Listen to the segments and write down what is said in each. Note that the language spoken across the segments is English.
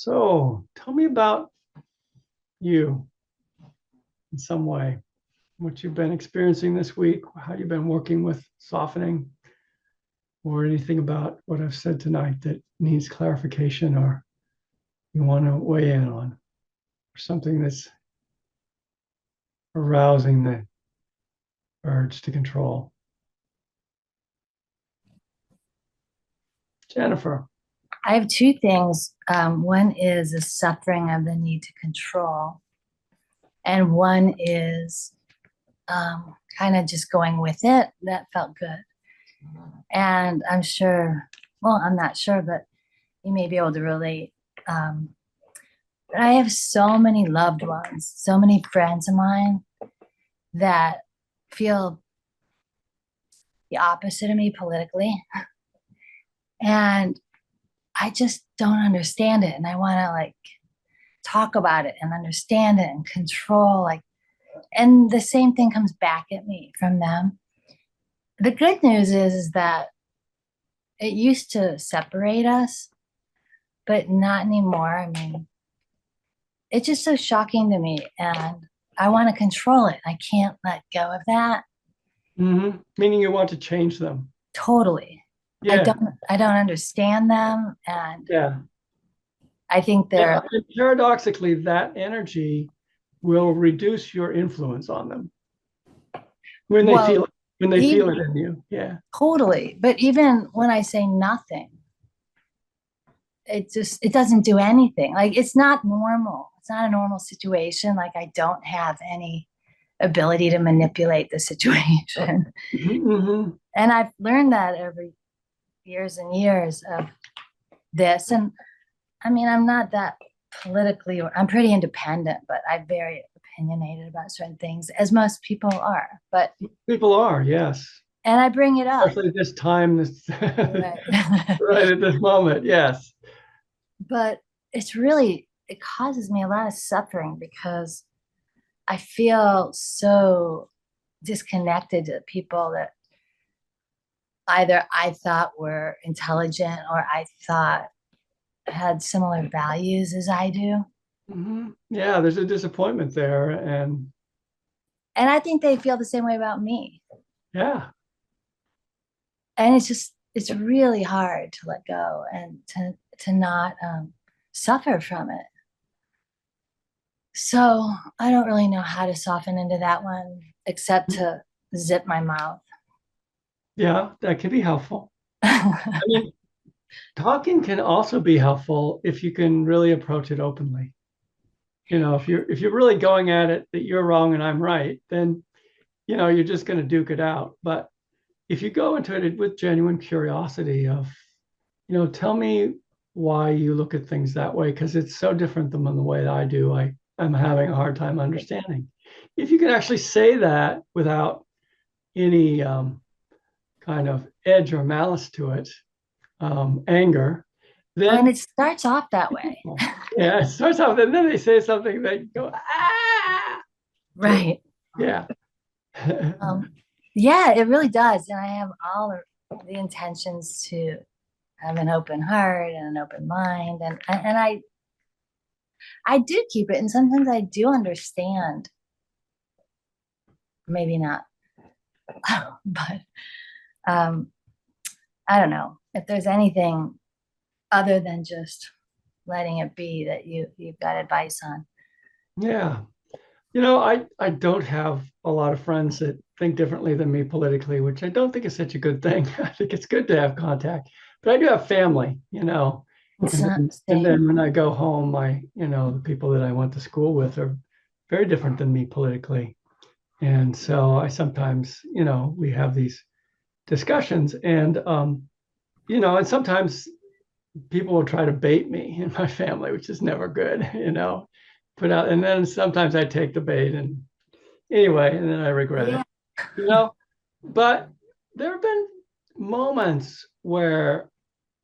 So tell me about you in some way, what you've been experiencing this week, how you've been working with softening, or anything about what I've said tonight that needs clarification or you want to weigh in on, or something that's arousing the urge to control. Jennifer. I have two things. One is the suffering of the need to control, and one is kind of just going with it. That felt good. And I'm sure, well, I'm not sure, but you may be able to relate. But I have so many loved ones, so many friends of mine that feel the opposite of me politically. And I just don't understand it. And I want to talk about it and understand it and control. And the same thing comes back at me from them. The good news is that it used to separate us, but not anymore. I mean, it's just so shocking to me. And I want to control it. I can't let go of that. Mm-hmm. Meaning you want to change them. Totally. Yeah. I don't understand them. And Yeah. I think Yeah. they're And paradoxically, that energy will reduce your influence on them when they well, feel it, when they feel even it in you. Yeah. totally. But even when I say nothing, it doesn't do anything. Like it's not normal. It's not a normal situation. Like I don't have any ability to manipulate the situation. Mm-hmm. And I've learned that over years and years of this. And I mean, I'm not that I'm pretty independent, but I'm very opinionated about certain things, as most people are. But, People are, yes. and I bring it up. Especially this time, this Right. right at this moment. Yes. But it causes me a lot of suffering because I feel so disconnected to people that either I thought were intelligent or I thought had similar values as I do. Mm-hmm. Yeah, there's a disappointment there. And I think they feel the same way about me. Yeah. And it's really hard to let go and to not suffer from it. So I don't really know how to soften into that one except to zip my mouth. Yeah, that can be helpful. I mean, talking can also be helpful if you can really approach it openly. If you're really going at it that you're wrong and I'm right, then you're just going to duke it out. But if you go into it with genuine curiosity of, tell me why you look at things that way, because it's so different than the way I do. I'm having a hard time understanding. If you can actually say that without any kind of edge or malice to it, anger, And then it starts off that way. yeah, it starts off, and then they say something that you go, ah, Right. yeah. Um, yeah, it really does. And I have all the intentions to have an open heart and an open mind. And I do keep it. And sometimes I do understand, maybe not, but um, I don't know if there's anything other than just letting it be that you've got advice on. Yeah. I don't have a lot of friends that think differently than me politically, which I don't think is such a good thing. I think it's good to have contact, but I do have family, It's and not then, the and same. then when I go home, the people that I went to school with are very different than me politically. And so I sometimes, we have these discussions and sometimes people will try to bait me in my family, which is never good, put out. And then sometimes I take the bait and anyway, and then I regret it, Yeah. you know. But there have been moments where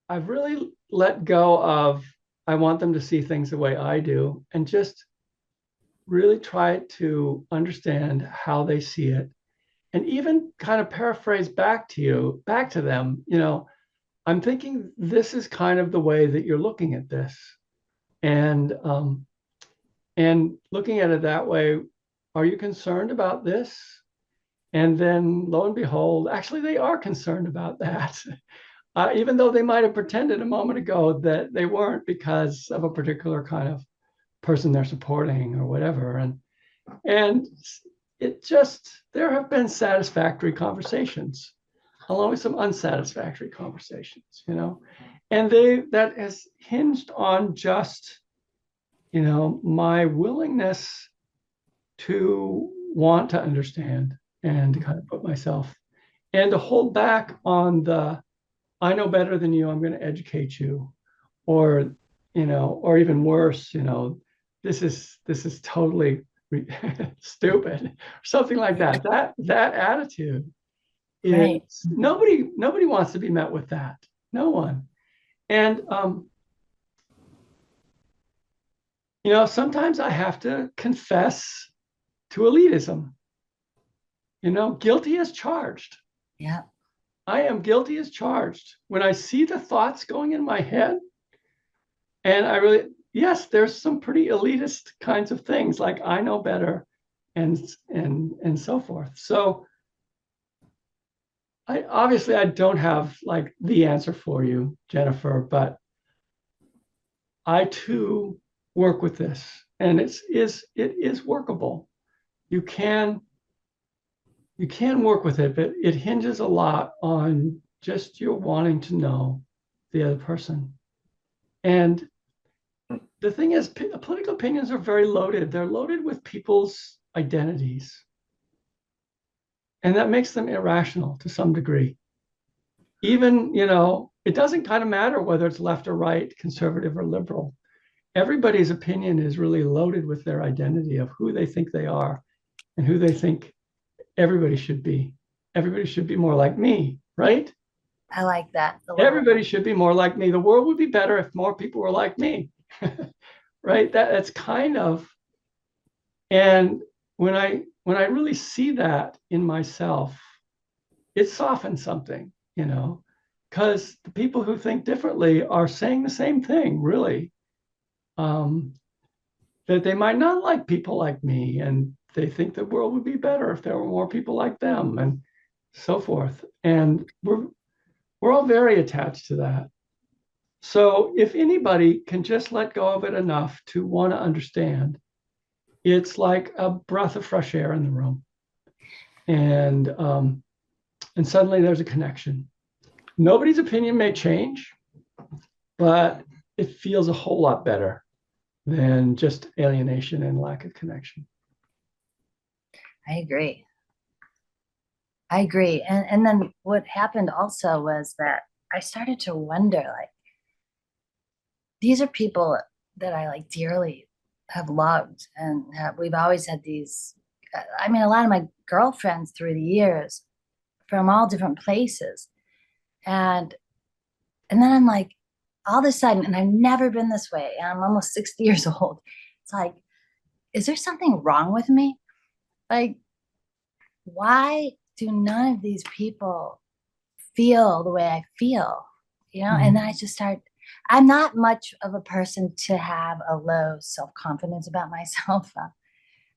I've really let go of, I want them to see things the way I do, and just really try to understand how they see it. And even kind of paraphrase back to them, I'm thinking this is kind of the way that you're looking at this. And and looking at it that way, are you concerned about this? And then lo and behold, actually they are concerned about that. Even though they might have pretended a moment ago that they weren't because of a particular kind of person they're supporting or whatever. And it just, there have been satisfactory conversations along with some unsatisfactory conversations, and that has hinged on just, my willingness to want to understand and to kind of put myself and to hold back on the I know better than you, I'm going to educate you, or or even worse, this is totally stupid, or something like that. That attitude is Right. nobody wants to be met with that. No one. And sometimes I have to confess to elitism. Guilty as charged. Yeah. I am guilty as charged. When I see the thoughts going in my head, and yes, there's some pretty elitist kinds of things like I know better and so forth. So I don't have like the answer for you, Jennifer, but I too work with this, and it is workable. You can work with it, but it hinges a lot on just your wanting to know the other person. And the thing is, political opinions are very loaded. They're loaded with people's identities, and that makes them irrational to some degree. Even, it doesn't kind of matter whether it's left or right, conservative or liberal. Everybody's opinion is really loaded with their identity of who they think they are and who they think everybody should be. Everybody should be more like me, right? I like that a lot. Everybody should be more like me. The world would be better if more people were like me, right? That's kind of, and when I really see that in myself, it softens something, because the people who think differently are saying the same thing, really. Um, that they might not like people like me, and they think the world would be better if there were more people like them, and so forth. And we're all very attached to that. So if anybody can just let go of it enough to want to understand, it's like a breath of fresh air in the room, and suddenly there's a connection. Nobody's opinion may change, but it feels a whole lot better than just alienation and lack of connection. I agree. I agree. And then what happened also was that I started to wonder, like, these are people that I like dearly have loved and we've always had these. I mean, a lot of my girlfriends through the years from all different places. And and then I'm like, all of a sudden, and I've never been this way, and I'm almost 60 years old. It's like, is there something wrong with me? Like, why do none of these people feel the way I feel? And then I just start, I'm not much of a person to have a low self-confidence about myself.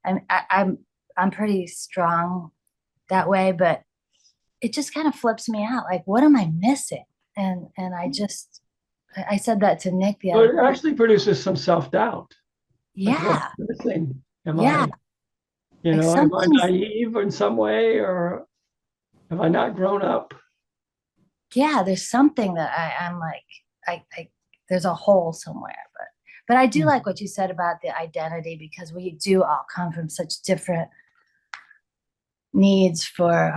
I'm pretty strong that way, but it just kind of flips me out. Like, what am I missing? And I said that to Nick the But other it day. actually produces some self-doubt. Like, what's Yeah, missing? Am yeah. I, Like am I something's, naive in some way, or have I not grown up? yeah, there's something that I'm like, I there's a hole somewhere. But I do like what you said about the identity because we do all come from such different needs for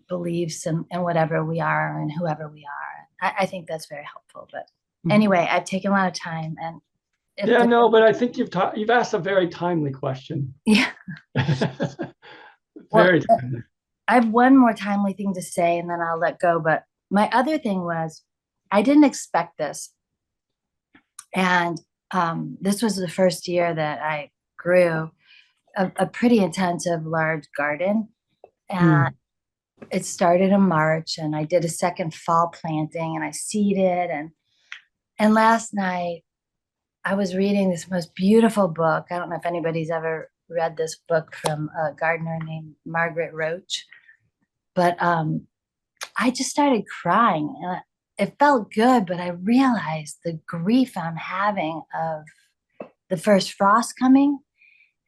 beliefs and whatever we are and whoever we are. I think that's very helpful. But anyway, I've taken a lot of time, and if Yeah, the, no, but I think you've asked a very timely question. yeah, well, Very timely. I have one more timely thing to say, and then I'll let go. But my other thing was, I didn't expect this, and this was the first year that I grew a pretty intensive large garden, and it started in March, and I did a second fall planting, and I seeded, and And last night I was reading this most beautiful book. I don't know if anybody's ever read this book from a gardener named Margaret Roach, but I just started crying and it felt good, but I realized the grief I'm having of the first frost coming.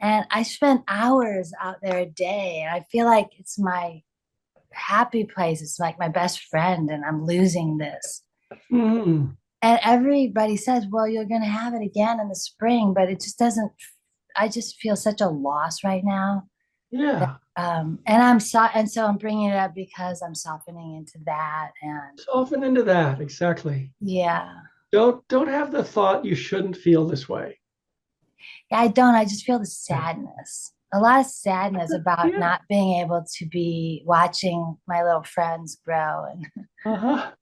And I spent hours out there a day, and I feel like it's my happy place. It's like my best friend, and I'm losing this. Mm, And everybody says, well, you're going to have it again in the spring, but it just doesn't. I just feel such a loss right now. yeah. And so I'm bringing it up because I'm softening into that. And Soften into that. Exactly. yeah, Don't have the thought you shouldn't feel this way. yeah, I don't. I just feel the Yeah. sadness, a lot of sadness about Yeah. not being able to be watching my little friends grow. And Uh-huh.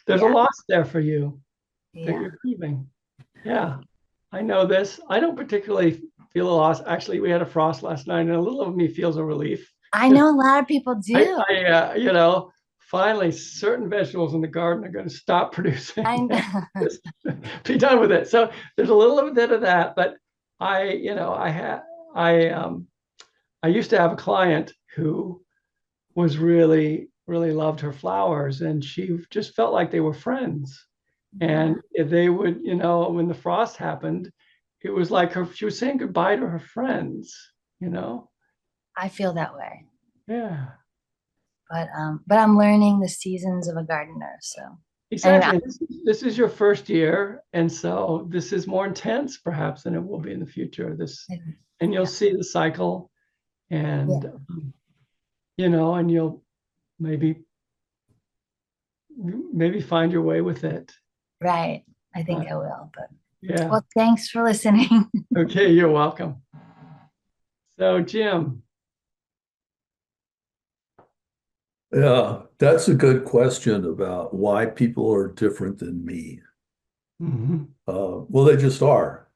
There's a yeah, loss there for you that yeah. you're grieving. Yeah. I know this. I don't particularly feel a loss. Actually, we had a frost last night, and a little of me feels a relief I because know a lot of people do. finally, certain vegetables in the garden are going to stop producing I and know. just be done with it. So there's a little bit of that, but I had I used to have a client who was really loved her flowers, and she just felt like they were friends. Yeah, And if they would, when the frost happened, it was like she was saying goodbye to her friends, you know? I feel that way. Yeah, But I'm learning the seasons of a gardener. So anyway, exactly. This is your first year. And so this is more intense perhaps than it will be in the future. And you'll yeah, see the cycle yeah, and, and you'll maybe, maybe find your way with it. right. I think But I will. But yeah. well, thanks for listening. Okay. You're welcome. So Jim, Yeah, that's a good question about why people are different than me. mhm. Well, they just are,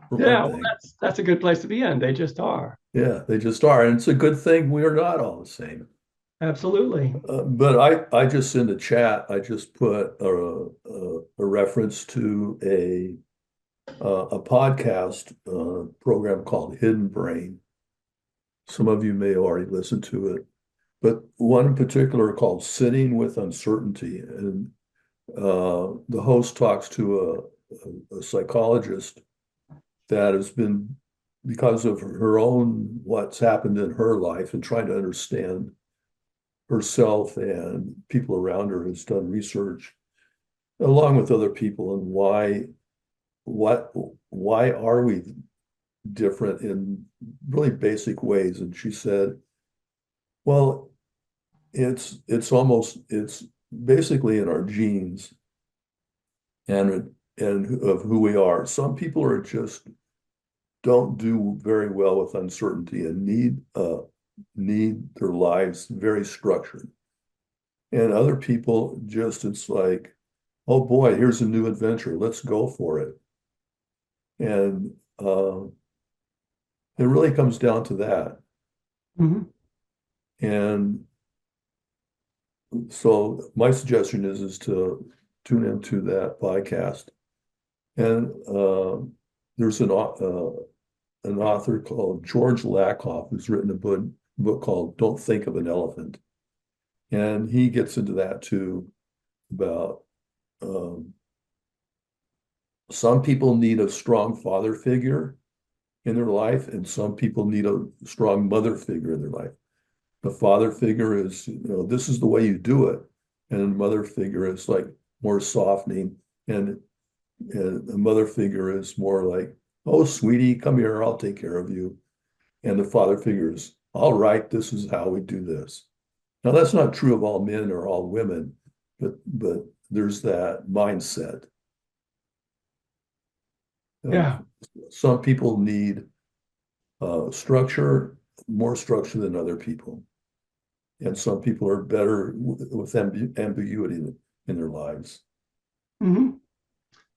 for Yeah, one well, thing. that's a good place to be in. They just are. Yeah, they just are. And it's a good thing we are not all the same. Absolutely. But I just in the chat, I just put a reference to a podcast program called Hidden Brain. Some of you may already listen to it, but one in particular called Sitting with Uncertainty. And the host talks to a psychologist that has been, because of her own, what's happened in her life and trying to understand herself and people around her, has done research along with other people and what, why are we different in really basic ways? And she said, well, it's basically in our genes and of who we are. Some people are just don't do very well with uncertainty and need their lives very structured. And other people just it's like, oh boy, here's a new adventure. Let's go for it. And it really comes down to that. Mhm. And so my suggestion is to tune into that podcast. And there's an author called George Lakoff who's written a book called Don't Think of an Elephant. And he gets into that too about um, some people need a strong father figure in their life, and some people need a strong mother figure in their life. The father figure is, this is the way you do it. And the mother figure is like more softening. And the mother figure is more like, oh, sweetie, come here, I'll take care of you. And the father figure is, all right, this is how we do this. Now, that's not true of all men or all women, but there's that mindset. Yeah. Some people need structure, more structure than other people. And some people are better with ambiguity in their lives. Mhm.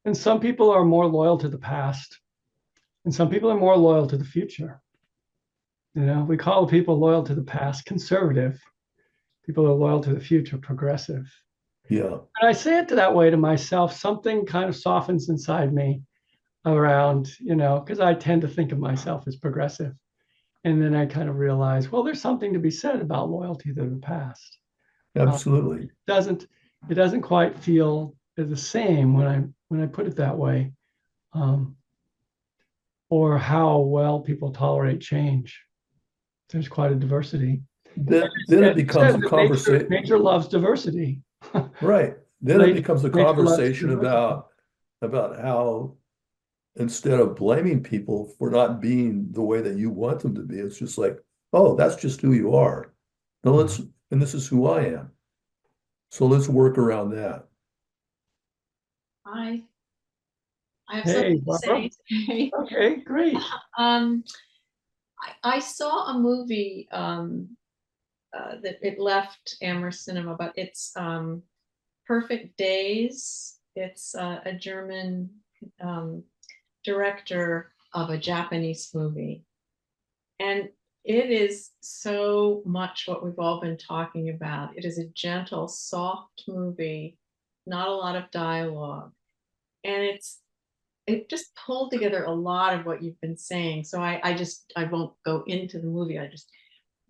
And some people are more loyal to the past, and some people are more loyal to the future. We call the people loyal to the past conservative. People are loyal to the future progressive. Yeah. And I say it that way to myself. Something kind of softens inside me around, because I tend to think of myself as progressive. And then I kind of realize, well, there's something to be said about loyalty to the past. Absolutely. It doesn't quite feel the same when I put it that way, um, or how well people tolerate change. There's quite a diversity. Then As it you said, becomes a that nature conversation, nature loves diversity. right? Then it Nature, becomes a nature loves conversation diversity. about how instead of blaming people for not being the way that you want them to be, it's just like, oh, that's just who you are. Now and this is who I am. So let's work around that. I I have Hey, something to Barbara. say. Okay, great. Um, I saw a movie that it left Amherst Cinema, but it's Perfect Days. It's a German um, director of a Japanese movie. And it is so much what we've all been talking about. It is a gentle, soft movie, not a lot of dialogue. And it just pulled together a lot of what you've been saying. So I won't go into the movie. I just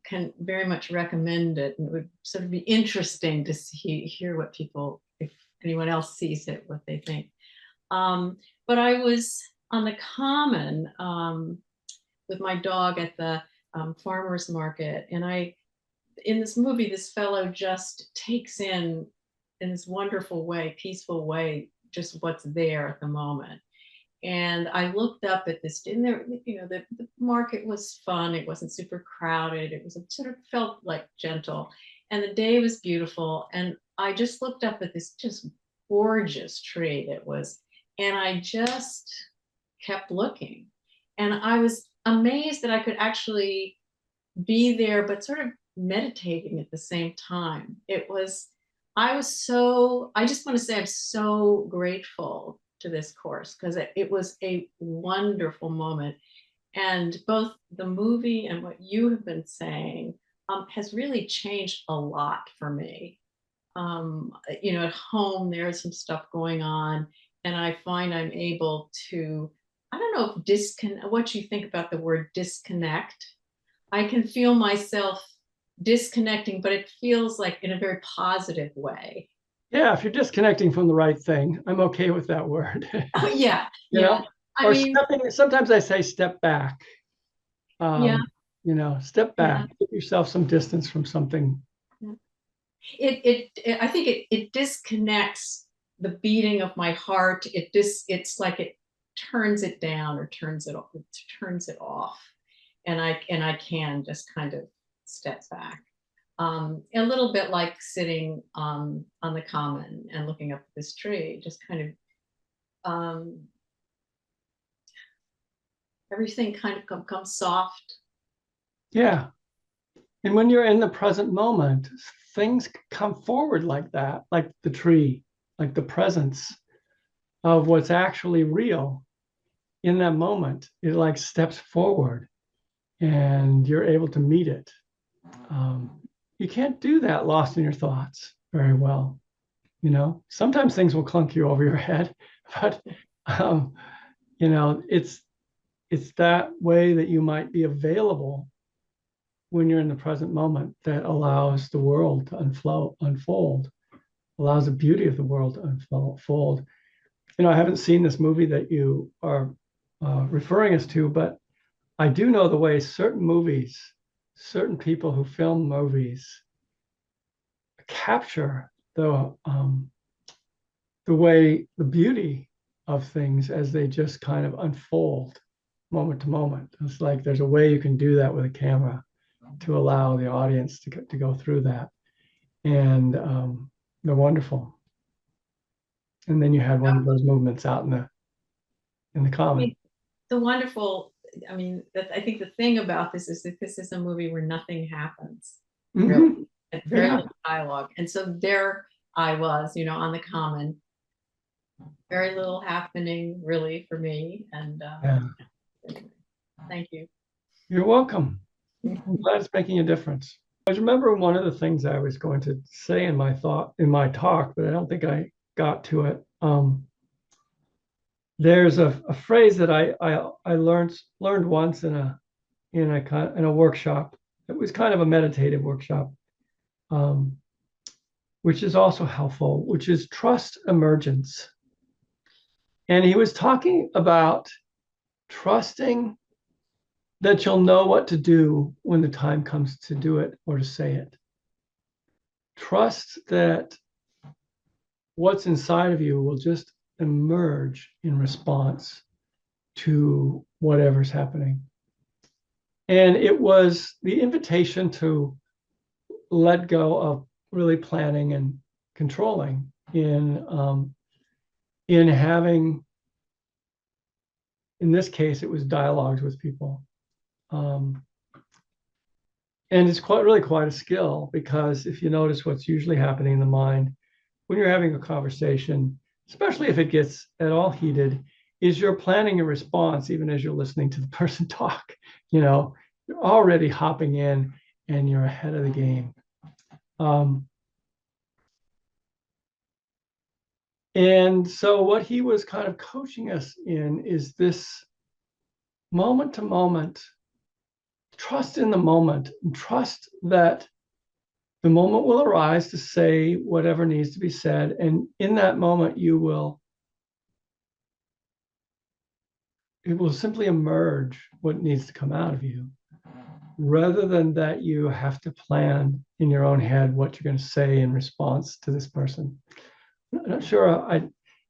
can very much recommend it, and it would sort of be interesting to hear what people, if anyone else sees it, what they think. But I was on the common with my dog at the farmers market, and in this movie, this fellow just takes in this wonderful way, peaceful way, just what's there at the moment. And I looked up at this, and there, the market was fun. It wasn't super crowded. It was sort of felt like gentle, and the day was beautiful. And I just looked up at this just gorgeous tree that was, and I just kept looking, and I was amazed that I could actually be there, but sort of meditating at the same time. I just want to say I'm so grateful to this course because it was a wonderful moment. And both the movie and what you have been saying has really changed a lot for me. At home, there's some stuff going on, and I find I'm able to, I don't know if what you think about the word disconnect. I can feel myself disconnecting, but it feels like in a very positive way. Yeah, if you're disconnecting from the right thing, I'm okay with that word. Oh, yeah, you yeah. know, I or mean, stepping. Sometimes I say step back. yeah, Step yeah. back, give yourself some distance from something. Yeah. I think it disconnects the beating of my heart. It's like it turns it down or turns it off, and I can just kind of step back. A little bit like sitting on the common and looking up at this tree, just kind of everything kind of becomes soft. Yeah. And when you're in the present moment, things come forward like that, like the tree, like the presence of what's actually real in that moment. It like steps forward and you're able to meet it. Um, you can't do that lost in your thoughts very well. Sometimes things will clunk you over your head, but um, it's that way that you might be available when you're in the present moment that allows the world to unfold, allows the beauty of the world to unfold. I haven't seen this movie that you are referring us to, but I do know the way certain movies, certain people who film movies capture the beauty of things as they just kind of unfold moment to moment. It's like there's a way you can do that with a camera to allow the audience to go through that. And they're wonderful. And then you had one of those movements out in the common. The wonderful, I think the thing about this is that this is a movie where nothing happens, really, Mm-hmm. and very Yeah. little dialogue. And so there I was, on the common, very little happening really for me. And Yeah. anyway, thank you. You're welcome. I'm glad it's making a difference. I remember one of the things I was going to say in my talk, but I don't think I got to it. There's a phrase that I learned once in a workshop. It was kind of a meditative workshop, um, which is also helpful, which is trust emergence. And he was talking about trusting that you'll know what to do when the time comes to do it or to say it. Trust that what's inside of you will just emerge in response to whatever's happening. And it was the invitation to let go of really planning and controlling in having, in this case, it was dialogues with people. And it's quite a skill, because if you notice what's usually happening in the mind when you're having a conversation, especially if it gets at all heated, is you're planning a response even as you're listening to the person talk. You're already hopping in and you're ahead of the game. And so what he was kind of coaching us in is this moment to moment, trust in the moment, and trust that the moment will arise to say whatever needs to be said. And in that moment, it will simply emerge what needs to come out of you, rather than that you have to plan in your own head what you're going to say in response to this person. I'm not sure.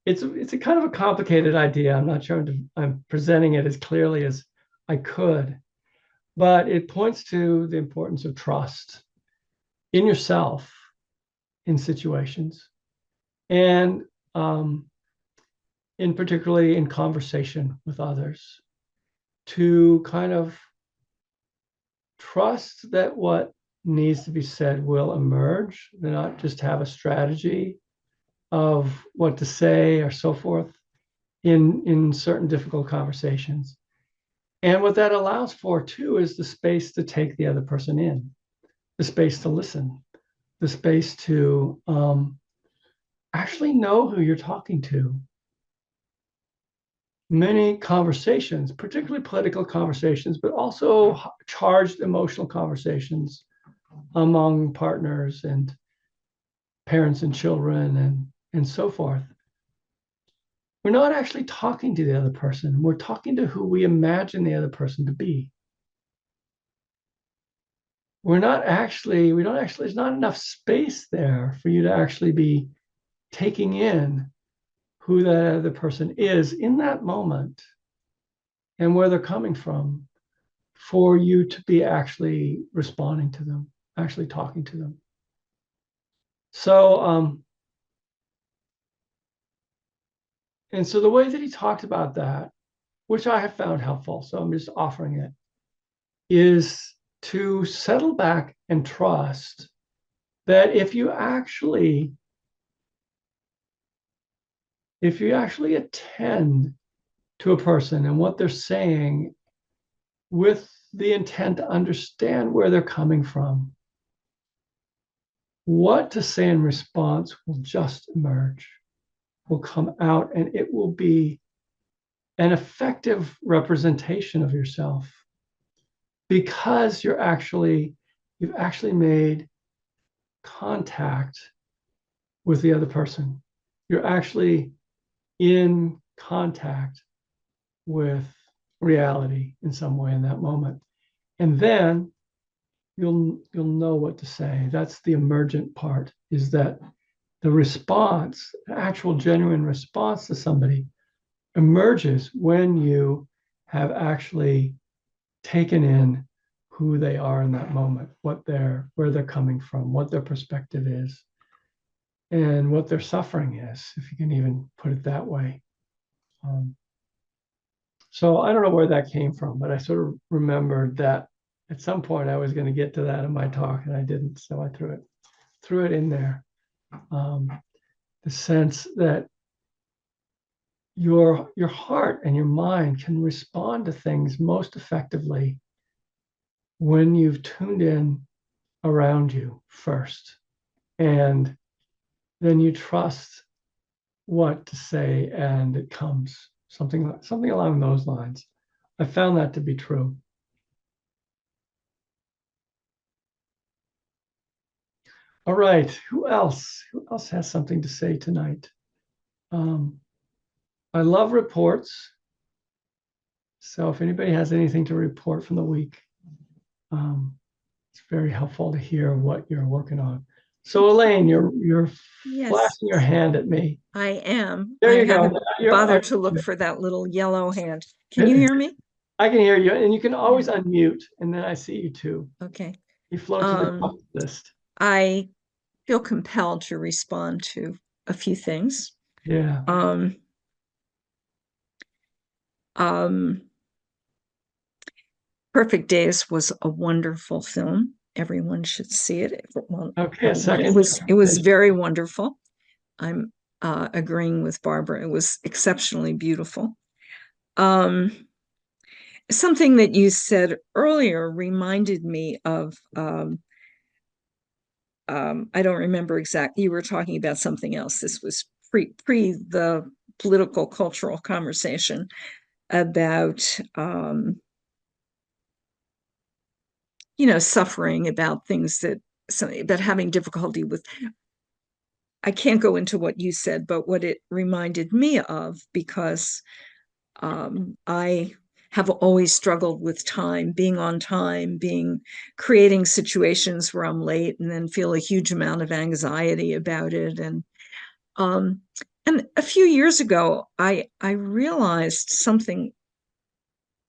It's a kind of a complicated idea. I'm not sure I'm presenting it as clearly as I could, but it points to the importance of trust in yourself, in situations, and in particularly in conversation with others, to kind of trust that what needs to be said will emerge, not just have a strategy of what to say or so forth in certain difficult conversations. And what that allows for too is the space to take the other person in, the space to listen, the space to actually know who you're talking to. Many conversations, particularly political conversations, but also charged emotional conversations among partners and parents and children and so forth. We're not actually talking to the other person. We're talking to who we imagine the other person to be. We don't actually, there's not enough space there for you to actually be taking in who that other person is in that moment and where they're coming from, for you to be actually responding to them, actually talking to them. So, and so the way that he talked about that, which I have found helpful, so I'm just offering it, is to settle back and trust that if you actually attend to a person and what they're saying with the intent to understand where they're coming from, what to say in response will just emerge, will come out, and it will be an effective representation of yourself, because you've actually made contact with the other person. You're actually in contact with reality in some way in that moment. And then you'll know what to say. That's the emergent part, is that the response, the actual genuine response to somebody, emerges when you have actually taken in who they are in that moment, where they're coming from, what their perspective is, and what their suffering is, if you can even put it that way. So I don't know where that came from, but I sort of remembered that at some point I was going to get to that in my talk, and I didn't, so I threw it in there. The sense that your heart and your mind can respond to things most effectively when you've tuned in around you first. And then you trust what to say and it comes. Something along those lines. I found that to be true. All right, who else? Who else has something to say tonight? I love reports. So if anybody has anything to report from the week, it's very helpful to hear what you're working on. So Elaine, you're Yes, flashing your hand at me. I am. There I you go. haven't You're bothered to on- look for that little yellow hand. Can you hear me? I can hear you, and you can always unmute, and then I see you too. Okay. You float to the top of the list. I feel compelled to respond to a few things. Yeah. Perfect Days was a wonderful film. Everyone should see it. Well, Okay, a second. it was very wonderful. I'm agreeing with Barbara. It was exceptionally beautiful. Something that you said earlier reminded me of I don't remember exactly. You were talking about something else. This was pre the political cultural conversation about suffering, about things that about having difficulty with. I can't go into what you said, but what it reminded me of, because I have always struggled with time, being on time, creating situations where I'm late and then feel a huge amount of anxiety about it. And a few years ago, I realized something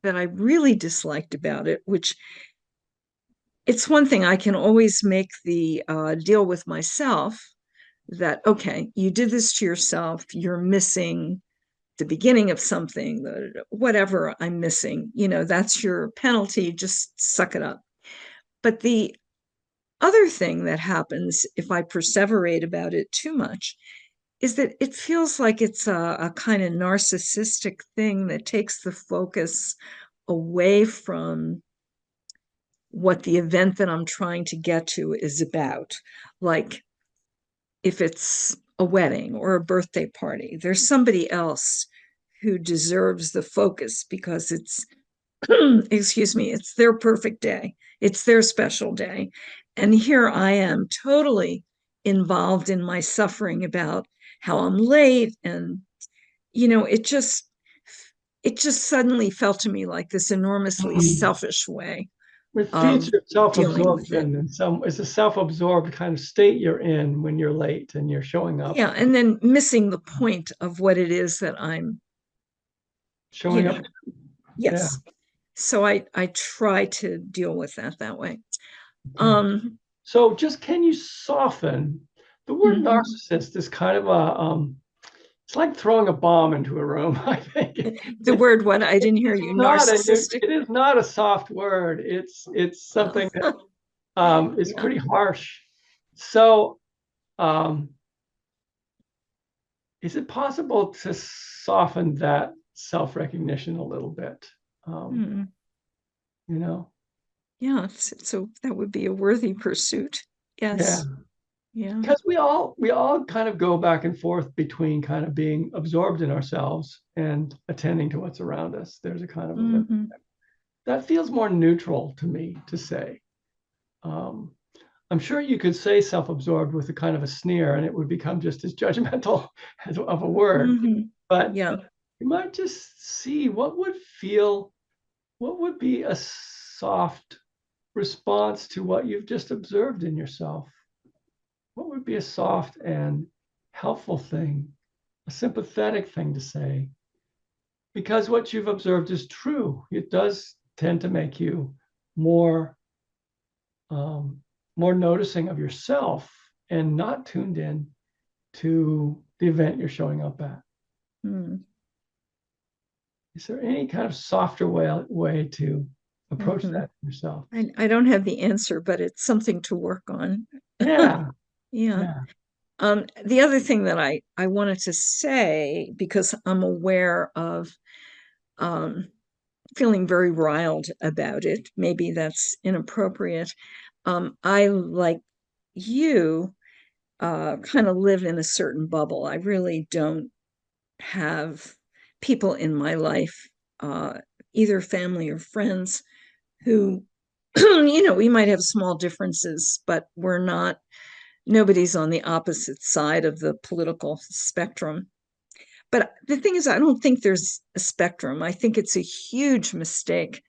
that I really disliked about it, which it's one thing I can always make the deal with myself that, okay, you did this to yourself, you're missing the beginning of something, whatever I'm missing, that's your penalty, just suck it up. But the other thing that happens if I perseverate about it too much is that it feels like it's a kind of narcissistic thing that takes the focus away from what the event that I'm trying to get to is about. Like if it's a wedding or a birthday party, there's somebody else who deserves the focus because it's, excuse me, it's their perfect day. It's their special day. And here I am totally involved in my suffering about how I'm late. And, it just suddenly felt to me like this enormously selfish way It feeds of your dealing with it. self-absorption, and it's a self-absorbed kind of state you're in when you're late and you're showing up. Yeah, and then missing the point of what it is that I'm Showing up. yes. Yeah. So I try to deal with that way. Okay. So just can you soften the word narcissist is kind of it's like throwing a bomb into a room, I think. The word what? I didn't hear you. Narcissistic. It is not a soft word. It's something that is pretty harsh. So is it possible to soften that self-recognition a little bit? Yeah, so that would be a worthy pursuit. Yes. Yeah. Because we all kind of go back and forth between kind of being absorbed in ourselves and attending to what's around us. There's a kind of that feels more neutral to me to say. I'm sure you could say self-absorbed with a kind of a sneer and it would become just as judgmental of a word. But you might just see what would be a soft response to what you've just observed in yourself. What would be a soft and helpful thing, a sympathetic thing to say? Because what you've observed is true. It does tend to make you more noticing of yourself and not tuned in to the event you're showing up at. Is there any kind of softer way to approach that yourself? I don't have the answer, but it's something to work on. Yeah. The other thing that I wanted to say, because I'm aware of feeling very riled about it, maybe that's inappropriate. I, like you, kind of live in a certain bubble. I really don't have people in my life, either family or friends, who, we might have small differences, but nobody's on the opposite side of the political spectrum. But the thing is, I don't think there's a spectrum. I think it's a huge mistake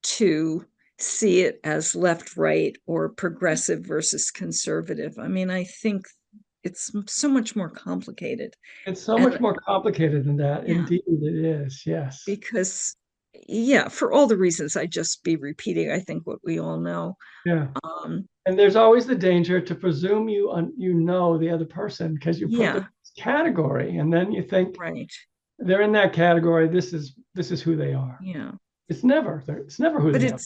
to see it as left, right, or progressive versus conservative. I mean, I think it's so much more complicated. It's so much And more complicated than that. yeah, Indeed, it is. Yes. because, yeah, for all the reasons I just be repeating, I think what we all know. Yeah. Um, And there's always the danger to presume you know the other person because you put them yeah, in this category, and then you think right. they're in that category. This is who they are. Yeah. It's never who But they are.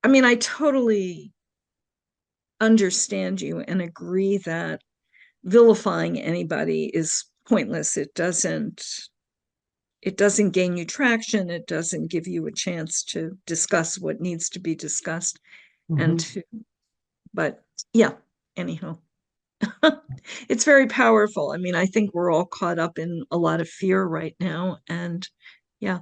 I mean, I totally understand you and agree that vilifying anybody is pointless. It doesn't gain you traction. It doesn't give you a chance to discuss what needs to be discussed. And Mhm. but yeah, anyhow, it's very powerful. I mean, I think we're all caught up in a lot of fear right now. And yeah.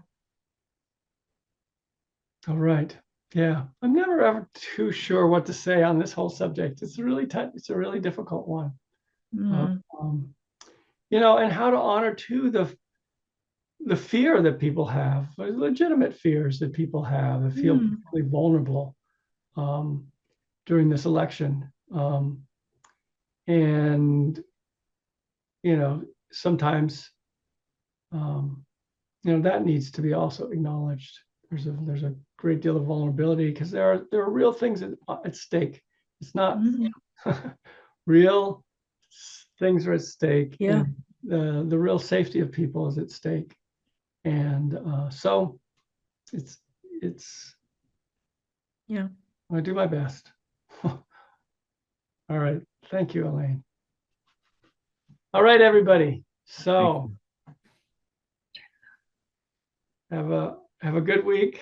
All right. Yeah. I'm never ever too sure what to say on this whole subject. It's really it's a really difficult one. Uh, Mm, um, and how to honor too the fear that people have, legitimate fears that people have that feel mm, particularly vulnerable um, during this election. And sometimes um, that needs to be also acknowledged. There's a great deal of vulnerability because there are real things at stake. It's not mm, real things are at stake, yeah, and the real safety of people is at stake. And so it's yeah. I do my best. All right. Thank you, Elaine. All right, everybody. Thank So you. have a good week.